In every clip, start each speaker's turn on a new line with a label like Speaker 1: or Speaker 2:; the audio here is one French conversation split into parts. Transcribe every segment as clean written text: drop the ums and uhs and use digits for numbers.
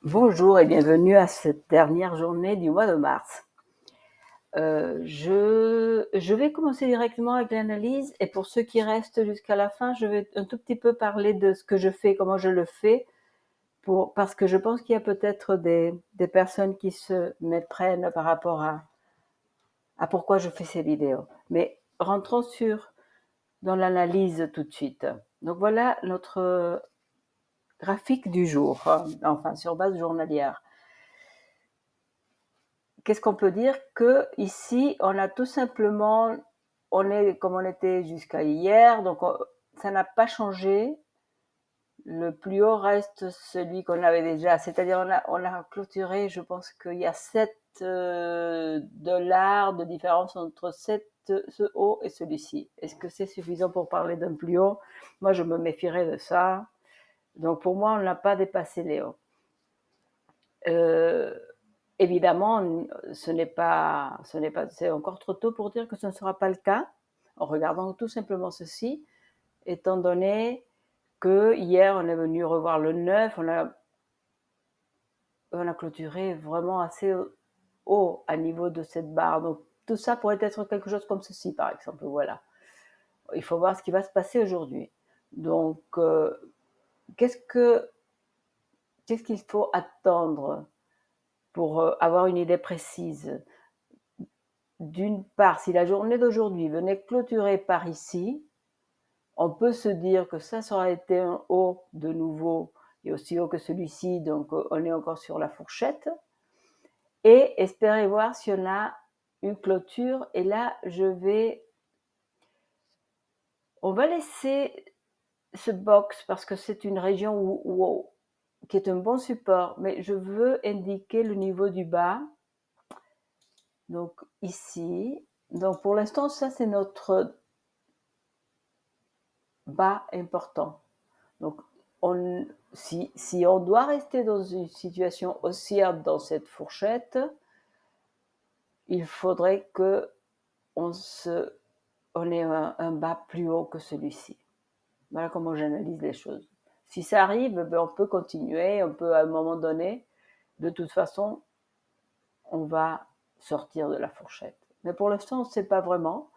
Speaker 1: Bonjour et bienvenue à cette dernière journée du mois de mars. Je vais commencer directement avec l'analyse et pour ceux qui restent jusqu'à la fin, je vais un tout petit peu parler de ce que je fais, comment je le fais, parce que je pense qu'il y a peut-être des personnes qui se méprennent par rapport à pourquoi je fais ces vidéos. Mais rentrons dans l'analyse tout de suite. Donc voilà notre graphique du jour, enfin sur base journalière. Qu'est-ce qu'on peut dire? Que ici, on a tout simplement, on est comme on était jusqu'à hier, donc ça n'a pas changé. Le plus haut reste celui qu'on avait déjà, c'est-à-dire on a clôturé, je pense qu'il y a 7 dollars de différence entre ce haut et celui-ci. Est-ce que c'est suffisant pour parler d'un plus haut? Moi, je me méfierais de ça. Donc pour moi, on n'a pas dépassé les hauts. Évidemment, c'est encore trop tôt pour dire que ce ne sera pas le cas, en regardant tout simplement ceci, étant donné que hier on est venu revoir le 9, on a clôturé vraiment assez haut à niveau de cette barre. Donc tout ça pourrait être quelque chose comme ceci, par exemple. Voilà. Il faut voir ce qui va se passer aujourd'hui. Donc, qu'est-ce qu'il faut attendre pour avoir une idée précise? D'une part, si la journée d'aujourd'hui venait clôturer par ici, on peut se dire que ça aurait été un haut de nouveau et aussi haut que celui-ci, donc on est encore sur la fourchette. Et espérer voir si on a une clôture. Et là, on va laisser ce box parce que c'est une région qui est un bon support, mais je veux indiquer le niveau du bas. Donc ici, donc pour l'instant, ça c'est notre bas important. Donc, si on doit rester dans une situation haussière dans cette fourchette, il faudrait que on ait un bas plus haut que celui-ci. Voilà comment j'analyse les choses. Si ça arrive, ben on peut continuer, on peut à un moment donné, de toute façon, on va sortir de la fourchette. Mais pour l'instant, on ne sait pas vraiment.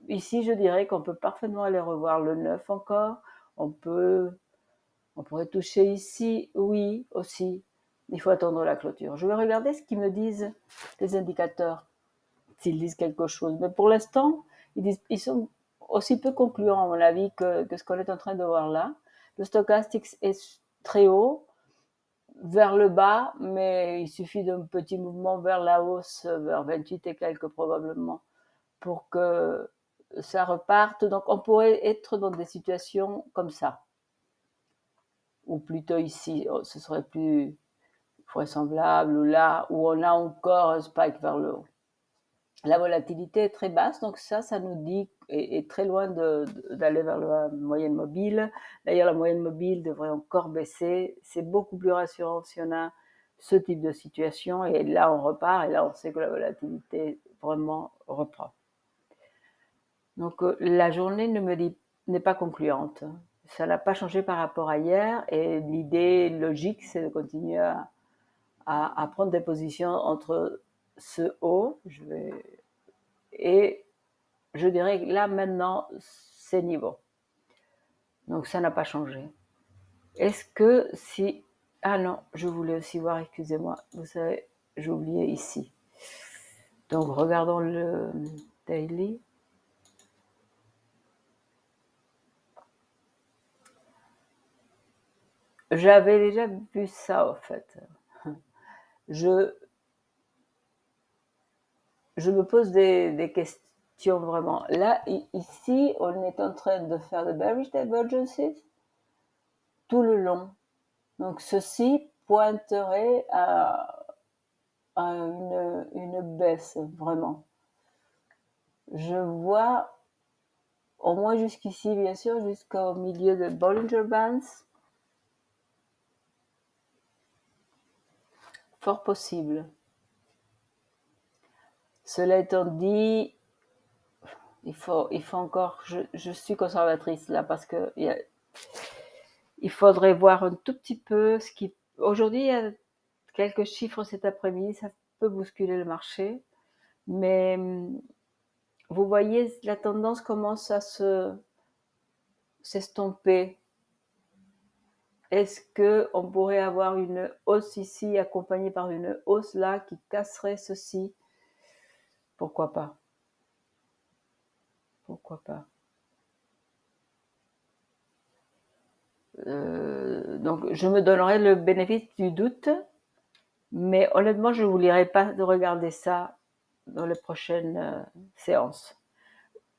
Speaker 1: Ici, je dirais qu'on peut parfaitement aller revoir le 9 encore. On pourrait toucher ici, oui, aussi. Il faut attendre la clôture. Je vais regarder ce qu'ils me disent les indicateurs, s'ils disent quelque chose. Mais pour l'instant, ils sont aussi peu concluants, à mon avis, que ce qu'on est en train de voir là. Le stochastique est très haut, vers le bas, mais il suffit d'un petit mouvement vers la hausse, vers 28 et quelques probablement, pour que ça reparte. Donc on pourrait être dans des situations comme ça. Ou plutôt ici, ce serait plus vraisemblable, ou là où on a encore un spike vers le haut. La volatilité est très basse, donc ça nous dit, est très loin d'aller vers la moyenne mobile. D'ailleurs, la moyenne mobile devrait encore baisser. C'est beaucoup plus rassurant si on a ce type de situation, et là on repart, et là on sait que la volatilité vraiment reprend. Donc la journée n'est pas concluante. Ça n'a pas changé par rapport à hier, et l'idée logique, c'est de continuer à prendre des positions entre ce haut, et je dirais que là maintenant, ces niveaux. Donc ça n'a pas changé. Est-ce que si... Ah non, je voulais aussi voir, excusez-moi, vous savez, j'ai oublié ici. Donc regardons le daily. J'avais déjà vu ça, en fait. Je me pose des questions vraiment. Là, ici, on est en train de faire de bearish divergences tout le long. Donc, ceci pointerait à une baisse, vraiment. Je vois, au moins jusqu'ici, bien sûr, jusqu'au milieu de Bollinger Bands. Fort possible. Cela étant dit, il faut encore, je suis conservatrice là parce que il faudrait voir un tout petit peu ce qui. Aujourd'hui, quelques chiffres cet après-midi, ça peut bousculer le marché, mais vous voyez, la tendance commence à s'estomper. Est-ce qu'on pourrait avoir une hausse ici accompagnée par une hausse là qui casserait ceci? Pourquoi pas? Pourquoi pas? Donc je me donnerai le bénéfice du doute, mais honnêtement, je ne vous dirai pas de regarder ça dans les prochaines séances.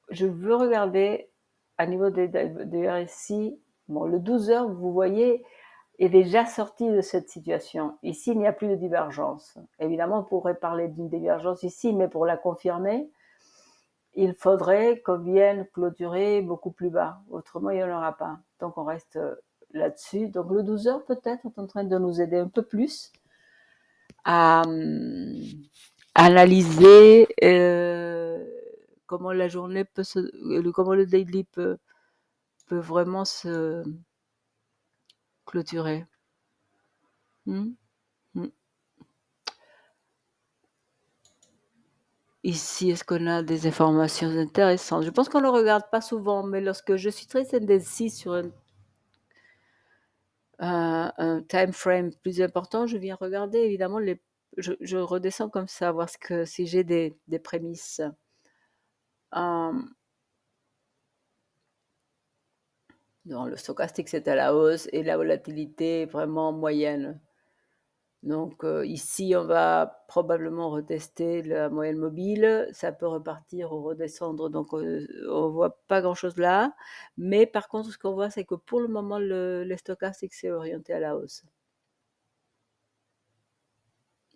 Speaker 1: Je veux regarder à niveau des RSI, bon, le 12 heures, vous voyez, est déjà sorti de cette situation. Ici, il n'y a plus de divergence. Évidemment, on pourrait parler d'une divergence ici, mais pour la confirmer, il faudrait qu'on vienne clôturer beaucoup plus bas. Autrement, il n'y en aura pas. Donc, on reste là-dessus. Donc, le 12 heures, peut-être, est en train de nous aider un peu plus à analyser comment la journée peut comment le daily peut vraiment se clôturer. Ici, est-ce qu'on a des informations intéressantes? Je pense qu'on ne le regarde pas souvent, mais lorsque je suis très indécis sur un time frame plus important, je viens regarder évidemment je redescends comme ça, voir si j'ai des prémices. Non, le stochastique c'est à la hausse et la volatilité est vraiment moyenne. Donc ici, on va probablement retester la moyenne mobile. Ça peut repartir ou redescendre. Donc on voit pas grand-chose là. Mais par contre, ce qu'on voit, c'est que pour le moment, le stochastique s'est orienté à la hausse.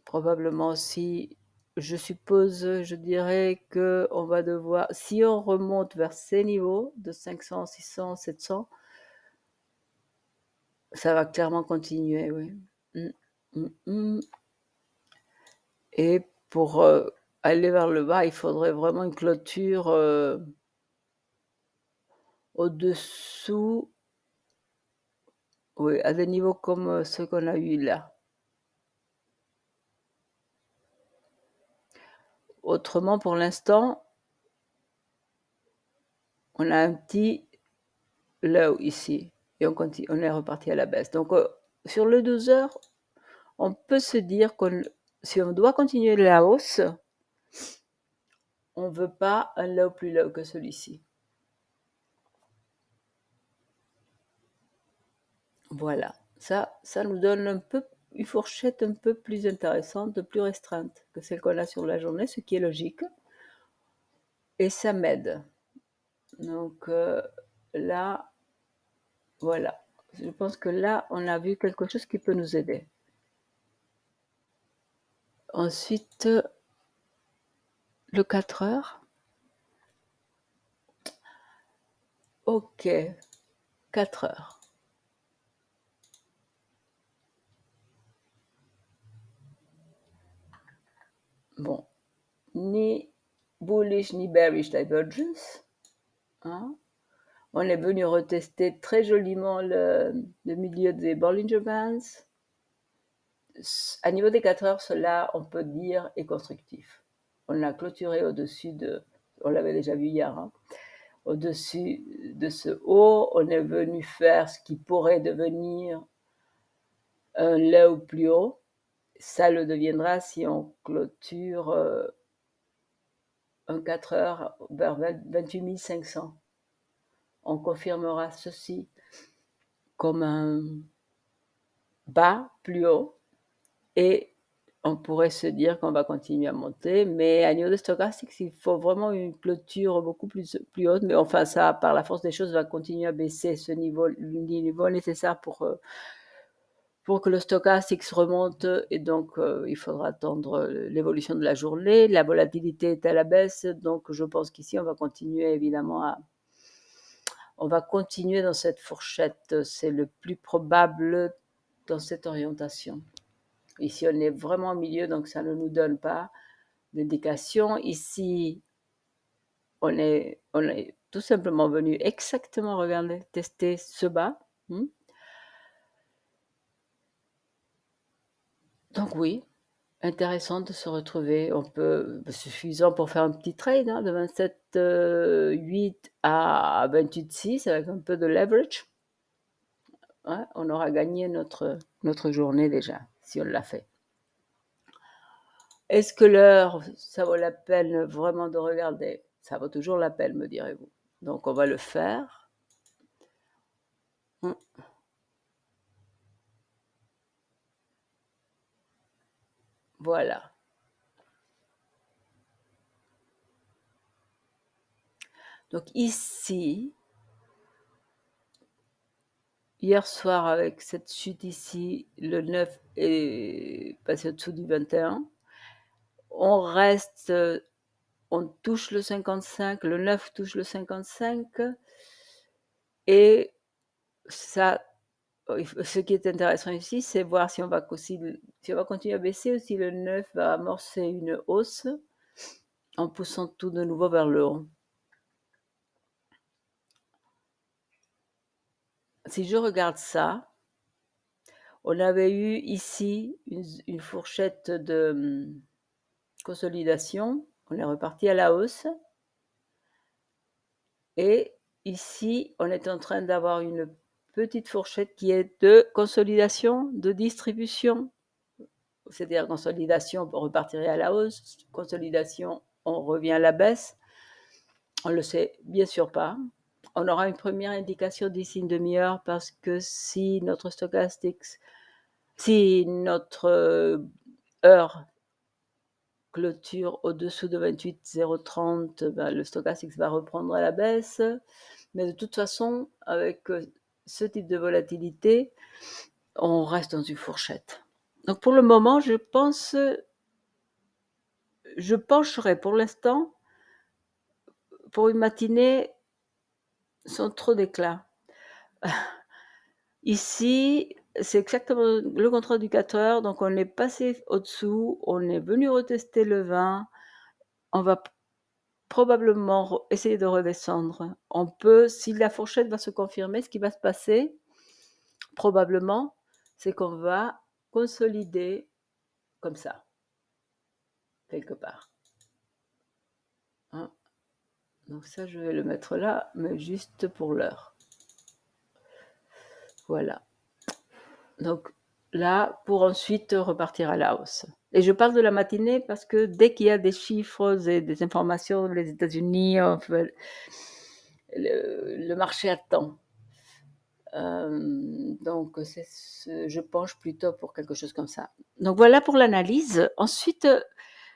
Speaker 1: Probablement aussi, je suppose, je dirais qu'on va devoir, si on remonte vers ces niveaux de 500, 600, 700, ça va clairement continuer, oui. Et pour aller vers le bas, il faudrait vraiment une clôture au-dessous, oui, à des niveaux comme ceux qu'on a eu là. Autrement, pour l'instant, on a un petit low ici et on est reparti à la baisse. Donc, sur le 12 heures, on peut se dire que si on doit continuer la hausse, on ne veut pas un low plus low que celui-ci. Voilà, ça nous donne un peu une fourchette un peu plus intéressante, plus restreinte que celle qu'on a sur la journée, ce qui est logique. Et ça m'aide. Donc là, voilà. Je pense que là, on a vu quelque chose qui peut nous aider. Ensuite, le 4 heures. Ok, 4 heures. Bon, ni bullish ni bearish divergence. Hein. On est venu retester très joliment le milieu des Bollinger Bands. À niveau des 4 heures, cela, on peut dire, est constructif. On a clôturé au-dessus on l'avait déjà vu hier, hein, au-dessus de ce haut, on est venu faire ce qui pourrait devenir un low plus haut. Ça le deviendra si on clôture un 4 heures vers 28 500. On confirmera ceci comme un bas plus haut et on pourrait se dire qu'on va continuer à monter, mais à niveau de stochastique, il faut vraiment une clôture beaucoup plus haute, mais enfin ça, par la force des choses, va continuer à baisser ce niveau, le niveau nécessaire pour que le stochastique se remonte, et donc il faudra attendre l'évolution de la journée. La volatilité est à la baisse, donc je pense qu'ici on va continuer évidemment on va continuer dans cette fourchette, c'est le plus probable dans cette orientation. Ici, on est vraiment au milieu, donc ça ne nous donne pas d'indication. Ici, on est tout simplement venu exactement regarder, tester ce bas. Donc oui, intéressant de se retrouver. C'est suffisant pour faire un petit trade de 27,8 à 28,6 avec un peu de leverage. Ouais, on aura gagné notre journée déjà, si on l'a fait. Est-ce que l'heure, ça vaut la peine vraiment de regarder? Ça vaut toujours la peine, me direz-vous. Donc on va le faire. Voilà. Donc ici, hier soir avec cette chute ici, le 9 est passé au-dessous du 21. On reste, on touche le 55, le 9 touche le 55 et ça, ce qui est intéressant ici, c'est voir si on va continuer à baisser ou si le 9 va amorcer une hausse en poussant tout de nouveau vers le haut. Si je regarde ça, on avait eu ici une fourchette de consolidation, on est reparti à la hausse et ici, on est en train d'avoir une petite fourchette qui est de consolidation, de distribution. C'est-à-dire consolidation, on repartirait à la hausse, consolidation, on revient à la baisse. On ne le sait bien sûr pas. On aura une première indication d'ici une demi-heure parce que si notre heure clôture au-dessous de 28,030, le stochastique va reprendre à la baisse. Mais de toute façon, avec ce type de volatilité, on reste dans une fourchette. Donc pour le moment, je pencherai pour l'instant pour une matinée sans trop d'éclat. Ici, c'est exactement le contrat du 4 heures, donc on est passé au-dessous, on est venu retester le 20, on va probablement essayer de redescendre. On peut, si la fourchette va se confirmer, ce qui va se passer, probablement, c'est qu'on va consolider comme ça, quelque part. Hein. Donc ça, je vais le mettre là, mais juste pour l'heure. Voilà. Donc là, pour ensuite repartir à la hausse. Et je parle de la matinée parce que dès qu'il y a des chiffres et des informations, les États-Unis, le marché attend. Donc, je penche plutôt pour quelque chose comme ça. Donc voilà pour l'analyse. Ensuite,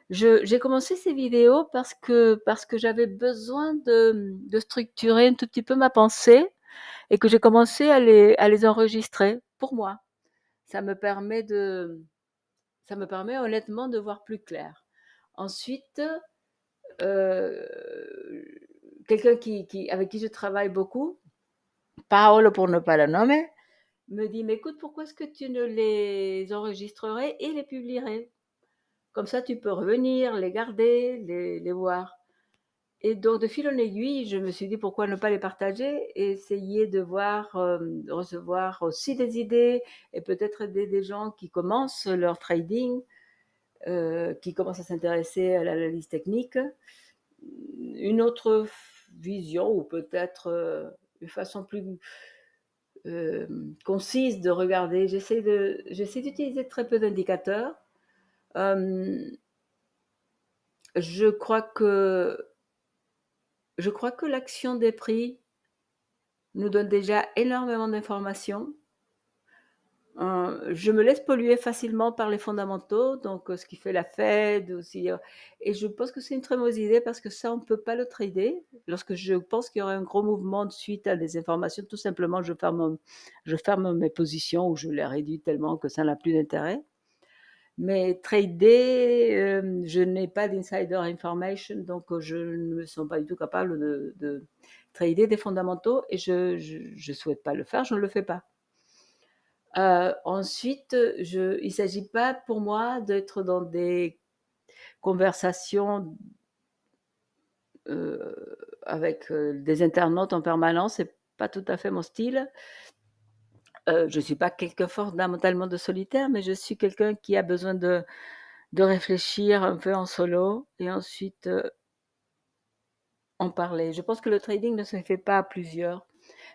Speaker 1: j'ai commencé ces vidéos parce que j'avais besoin de structurer un tout petit peu ma pensée et que j'ai commencé à les enregistrer pour moi. Ça me permet honnêtement de voir plus clair. Ensuite, quelqu'un avec qui je travaille beaucoup, Paolo pour ne pas la nommer, me dit, mais écoute, pourquoi est-ce que tu ne les enregistrerais et les publierais? Comme ça, tu peux revenir, les garder, les voir. Et donc, de fil en aiguille, je me suis dit, pourquoi ne pas les partager et essayer de recevoir aussi des idées et peut-être aider des gens qui commencent leur trading, qui commencent à s'intéresser à l'analyse technique. Une autre vision ou peut-être une façon plus concise de regarder. J'essaie d'utiliser très peu d'indicateurs. Je crois que l'action des prix nous donne déjà énormément d'informations. Je me laisse polluer facilement par les fondamentaux, donc ce qui fait la Fed aussi. Et je pense que c'est une très mauvaise idée parce que ça, on ne peut pas le trader. Lorsque je pense qu'il y aurait un gros mouvement de suite à des informations, tout simplement, je ferme mes positions ou je les réduis tellement que ça n'a plus d'intérêt. Mais trader, je n'ai pas d'insider information, donc je ne me sens pas du tout capable de trader des fondamentaux et je souhaite pas le faire, je ne le fais pas. Ensuite, il ne s'agit pas pour moi d'être dans des conversations avec des internautes en permanence, c'est pas tout à fait mon style. Je suis pas quelqu'un fondamentalement de solitaire, mais je suis quelqu'un qui a besoin de réfléchir un peu en solo et ensuite, en parler. Je pense que le trading ne se fait pas à plusieurs.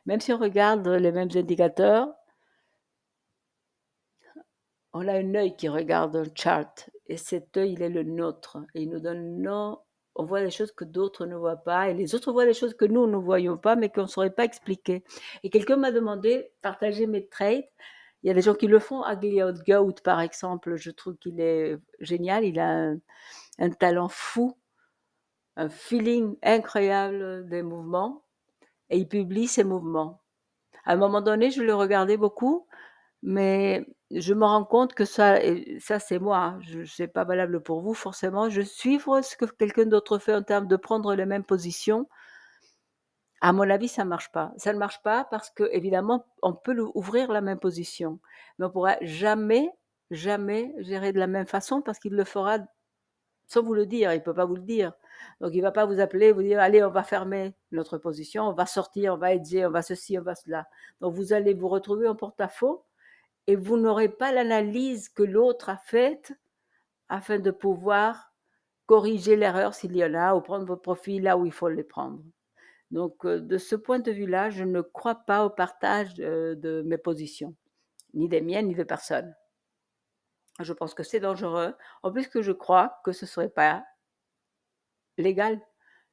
Speaker 1: Même si on regarde les mêmes indicateurs, on a un œil qui regarde un chart et cet œil, il est le nôtre et il nous donne non, on voit des choses que d'autres ne voient pas et les autres voient des choses que nous ne voyons pas mais qu'on ne saurait pas expliquer. Et quelqu'un m'a demandé partager mes trades. Il y a des gens qui le font. Ugly Out Goat, par exemple, je trouve qu'il est génial. Il a un talent fou, un feeling incroyable des mouvements et il publie ses mouvements. À un moment donné, je le regardais beaucoup, mais je me rends compte que ça, et ça c'est moi, hein, c'est pas valable pour vous forcément, je suivre ce que quelqu'un d'autre fait en termes de prendre les mêmes positions. À mon avis, ça marche pas. Ça ne marche pas parce que évidemment, on peut ouvrir la même position, mais on pourra jamais, jamais gérer de la même façon parce qu'il le fera sans vous le dire. Il peut pas vous le dire. Donc il va pas vous appeler, vous dire allez, on va fermer notre position, on va sortir, on va hedger, on va ceci, on va cela. Donc vous allez vous retrouver en porte-à-faux et vous n'aurez pas l'analyse que l'autre a faite afin de pouvoir corriger l'erreur s'il y en a ou prendre vos profits là où il faut les prendre. Donc, de ce point de vue-là, je ne crois pas au partage de mes positions, ni des miennes, ni de personne. Je pense que c'est dangereux. En plus que je crois que ce ne serait pas légal.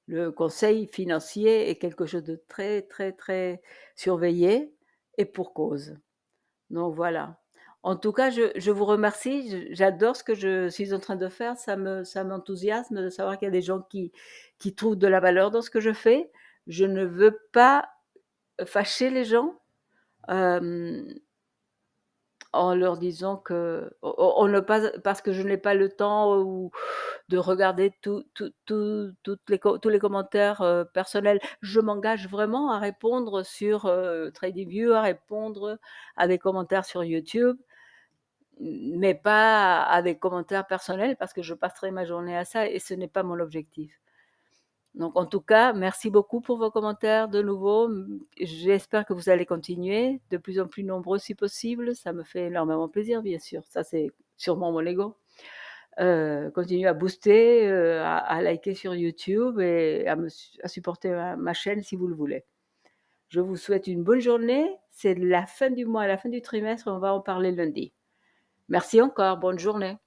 Speaker 1: Le conseil financier est quelque chose de très, très, très surveillé et pour cause. Donc voilà. En tout cas, je vous remercie. J'adore ce que je suis en train de faire. Ça m'enthousiasme de savoir qu'il y a des gens qui trouvent de la valeur dans ce que je fais. Je ne veux pas fâcher les gens en leur disant que on ne pas parce que je n'ai pas le temps ou de regarder tous les commentaires personnels. Je m'engage vraiment à répondre sur TradingView, à répondre à des commentaires sur YouTube, mais pas à des commentaires personnels parce que je passerai ma journée à ça et ce n'est pas mon objectif. Donc en tout cas, merci beaucoup pour vos commentaires de nouveau. J'espère que vous allez continuer, de plus en plus nombreux si possible. Ça me fait énormément plaisir, bien sûr. Ça, c'est sûrement mon ego. Continuez à booster, à liker sur YouTube et à supporter ma chaîne si vous le voulez. Je vous souhaite une bonne journée. C'est la fin du mois, la fin du trimestre. On va en parler lundi. Merci encore. Bonne journée.